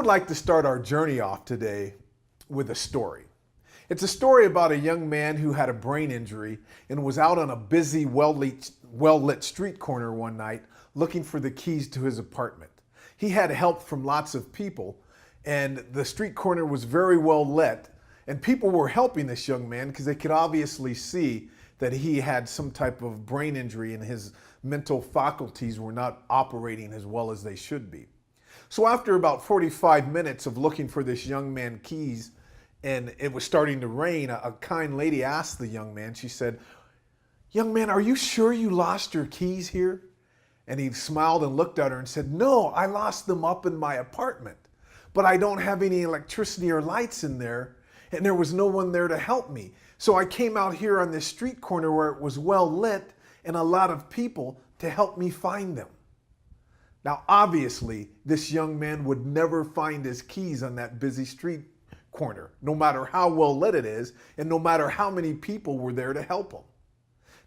would like to start our journey off today with a story. It's a story about a young man who had a brain injury and was out on a busy, well-lit street corner one night looking for the keys to his apartment. He had help from lots of people, and the street corner was very well lit, and people were helping this young man because they could obviously see that he had some type of brain injury and his mental faculties were not operating as well as they should be. So after about 45 minutes of looking for this young man keys, and it was starting to rain, a kind lady asked the young man, she said, "Young man, are you sure you lost your keys here?" And he smiled and looked at her and said, "No, I lost them up in my apartment, but I don't have any electricity or lights in there, and there was no one there to help me. So I came out here on this street corner where it was well lit and a lot of people to help me find them." Now, obviously, this young man would never find his keys on that busy street corner, no matter how well lit it is, and no matter how many people were there to help him.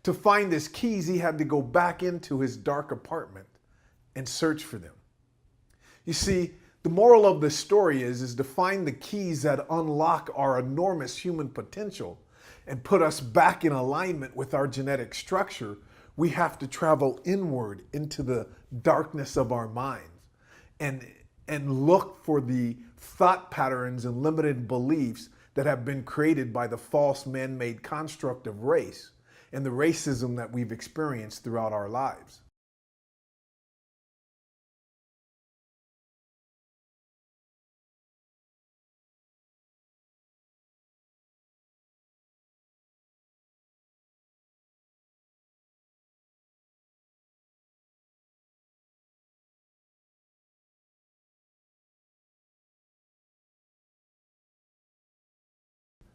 To find his keys, he had to go back into his dark apartment and search for them. You see, the moral of the story is to find the keys that unlock our enormous human potential and put us back in alignment with our genetic structure. We have to travel inward into the darkness of our minds and look for the thought patterns and limited beliefs that have been created by the false man-made construct of race and the racism that we've experienced throughout our lives.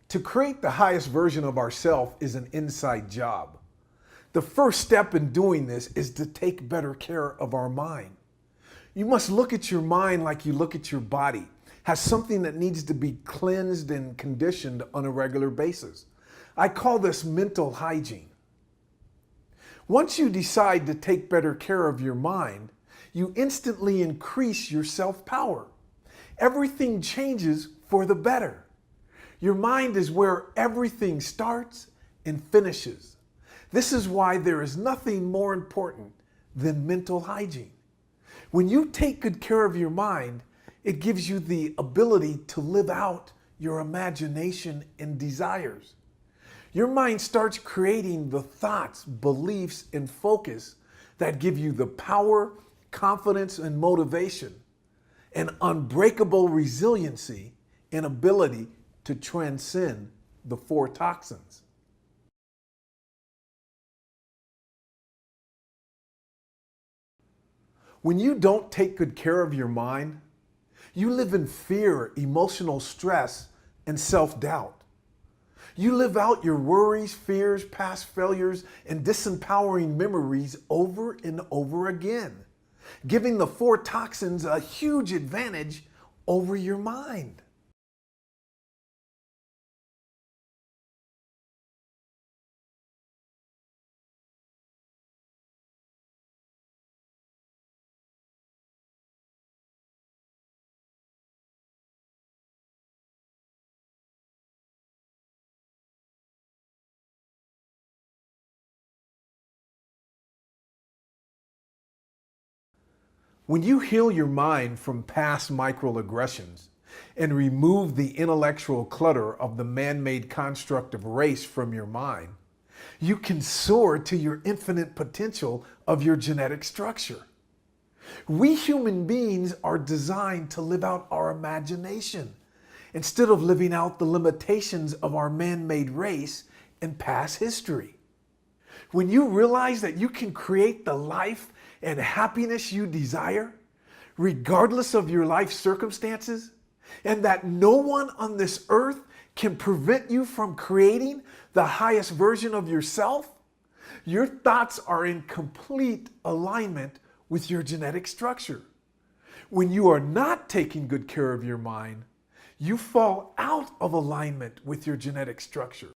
To create the highest version of ourselves is an inside job. The first step in doing this is to take better care of our mind. You must look at your mind like you look at your body, has something that needs to be cleansed and conditioned on a regular basis. I call this mental hygiene. Once you decide to take better care of your mind, you instantly increase your self-power. Everything changes for the better. Your mind is where everything starts and finishes. This is why there is nothing more important than mental hygiene. When you take good care of your mind, it gives you the ability to live out your imagination and desires. Your mind starts creating the thoughts, beliefs, and focus that give you the power, confidence, and motivation, and unbreakable resiliency and ability to transcend the 4 toxins. When you don't take good care of your mind, you live in fear, emotional stress, and self-doubt. You live out your worries, fears, past failures, and disempowering memories over and over again, giving the 4 toxins a huge advantage over your mind. When you heal your mind from past microaggressions and remove the intellectual clutter of the man-made construct of race from your mind, you can soar to your infinite potential of your genetic structure. We human beings are designed to live out our imagination instead of living out the limitations of our man-made race and past history. When you realize that you can create the life and happiness you desire, regardless of your life circumstances, and that no one on this earth can prevent you from creating the highest version of yourself, your thoughts are in complete alignment with your genetic structure. When you are not taking good care of your mind, you fall out of alignment with your genetic structure.